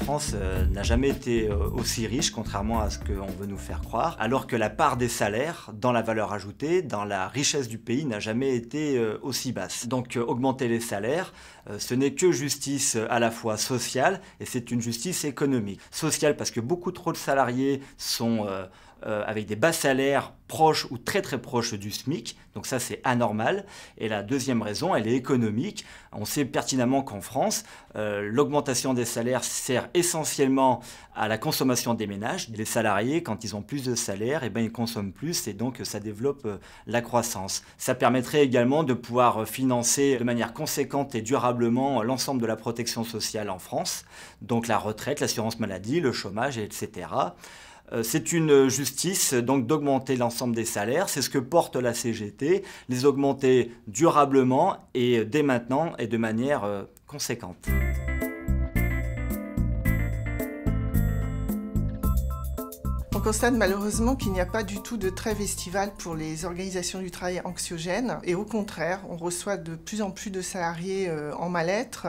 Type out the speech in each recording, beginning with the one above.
France n'a jamais été aussi riche, contrairement à ce qu'on veut nous faire croire, alors que la part des salaires dans la valeur ajoutée, dans la richesse du pays, n'a jamais été aussi basse. Donc augmenter les salaires, ce n'est que justice à la fois sociale et c'est une justice économique. Sociale parce que beaucoup trop de salariés sont avec des bas salaires proches ou très très proches du SMIC, donc ça c'est anormal. Et la deuxième raison, elle est économique. On sait pertinemment qu'en France, l'augmentation des salaires sert essentiellement à la consommation des ménages. Les salariés, quand ils ont plus de salaire, eh ben, ils consomment plus et donc ça développe la croissance. Ça permettrait également de pouvoir financer de manière conséquente et durablement l'ensemble de la protection sociale en France, donc la retraite, l'assurance maladie, le chômage, etc. C'est une justice donc d'augmenter l'ensemble des salaires, c'est ce que porte la CGT, les augmenter durablement et dès maintenant et de manière conséquente. On constate malheureusement qu'il n'y a pas du tout de trêve estivale pour les organisations du travail anxiogènes et au contraire, on reçoit de plus en plus de salariés en mal-être.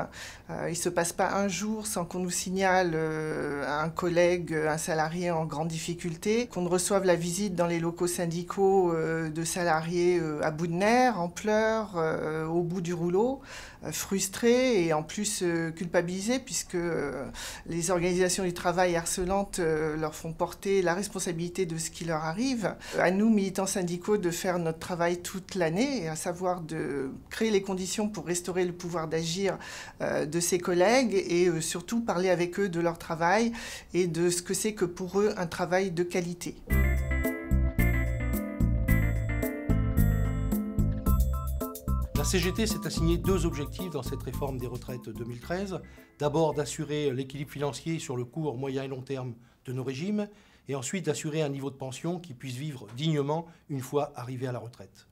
Il ne se passe pas un jour sans qu'on nous signale un collègue, un salarié en grande difficulté, qu'on ne reçoive la visite dans les locaux syndicaux de salariés à bout de nerfs, en pleurs, au bout du rouleau, frustrés et en plus culpabilisés puisque les organisations du travail harcelantes leur font porter la responsabilité de ce qui leur arrive. À nous, militants syndicaux, de faire notre travail toute l'année, à savoir de créer les conditions pour restaurer le pouvoir d'agir de ses collègues et surtout parler avec eux de leur travail et de ce que c'est que pour eux un travail de qualité. La CGT s'est assigné deux objectifs dans cette réforme des retraites 2013. D'abord d'assurer l'équilibre financier sur le court, moyen et long terme de nos régimes, et ensuite d'assurer un niveau de pension qui puisse vivre dignement une fois arrivé à la retraite.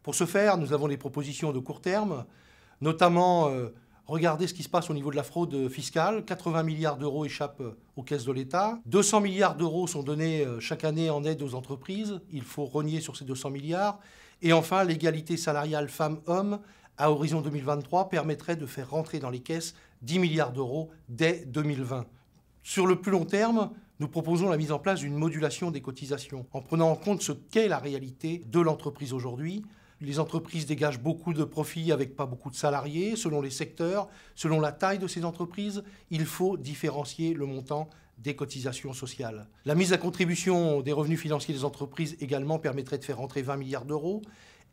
Pour ce faire, nous avons des propositions de court terme, notamment regarder ce qui se passe au niveau de la fraude fiscale. 80 milliards d'euros échappent aux caisses de l'État. 200 milliards d'euros sont donnés chaque année en aide aux entreprises. Il faut rogner sur ces 200 milliards. Et enfin, l'égalité salariale femmes-hommes à horizon 2023 permettrait de faire rentrer dans les caisses 10 milliards d'euros dès 2020. Sur le plus long terme, nous proposons la mise en place d'une modulation des cotisations en prenant en compte ce qu'est la réalité de l'entreprise aujourd'hui. Les entreprises dégagent beaucoup de profits avec pas beaucoup de salariés. Selon les secteurs, selon la taille de ces entreprises, il faut différencier le montant des cotisations sociales. La mise à contribution des revenus financiers des entreprises également permettrait de faire rentrer 20 milliards d'euros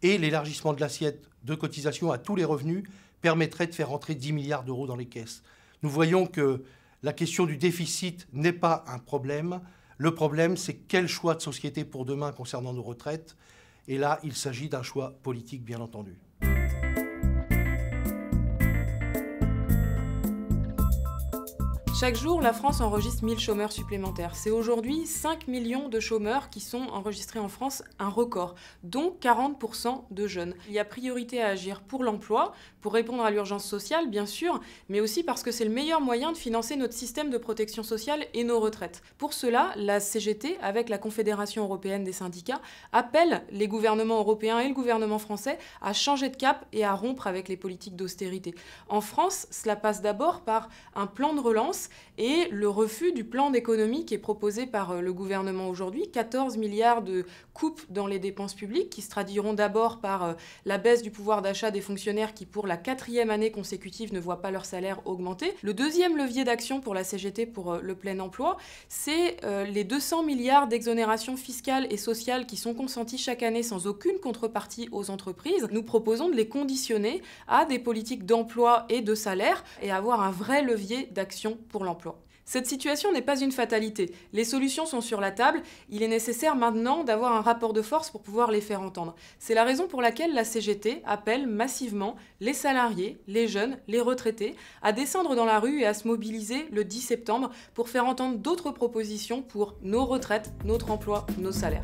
et l'élargissement de l'assiette de cotisation à tous les revenus permettrait de faire rentrer 10 milliards d'euros dans les caisses. Nous voyons que la question du déficit n'est pas un problème. Le problème, c'est quel choix de société pour demain concernant nos retraites. Et là, il s'agit d'un choix politique, bien entendu. Chaque jour, la France enregistre 1000 chômeurs supplémentaires. C'est aujourd'hui 5 millions de chômeurs qui sont enregistrés en France, un record, dont 40% de jeunes. Il y a priorité à agir pour l'emploi, pour répondre à l'urgence sociale, bien sûr, mais aussi parce que c'est le meilleur moyen de financer notre système de protection sociale et nos retraites. Pour cela, la CGT, avec la Confédération européenne des syndicats, appelle les gouvernements européens et le gouvernement français à changer de cap et à rompre avec les politiques d'austérité. En France, cela passe d'abord par un plan de relance et le refus du plan d'économie qui est proposé par le gouvernement aujourd'hui, 14 milliards de coupes dans les dépenses publiques qui se traduiront d'abord par la baisse du pouvoir d'achat des fonctionnaires qui pour la 4e année consécutive ne voient pas leur salaire augmenter. Le deuxième levier d'action pour la CGT pour le plein emploi, c'est les 200 milliards d'exonérations fiscales et sociales qui sont consentis chaque année sans aucune contrepartie aux entreprises. Nous proposons de les conditionner à des politiques d'emploi et de salaire et avoir un vrai levier d'action pour l'emploi. Cette situation n'est pas une fatalité. Les solutions sont sur la table. Il est nécessaire maintenant d'avoir un rapport de force pour pouvoir les faire entendre. C'est la raison pour laquelle la CGT appelle massivement les salariés, les jeunes, les retraités à descendre dans la rue et à se mobiliser le 10 septembre pour faire entendre d'autres propositions pour nos retraites, notre emploi, nos salaires.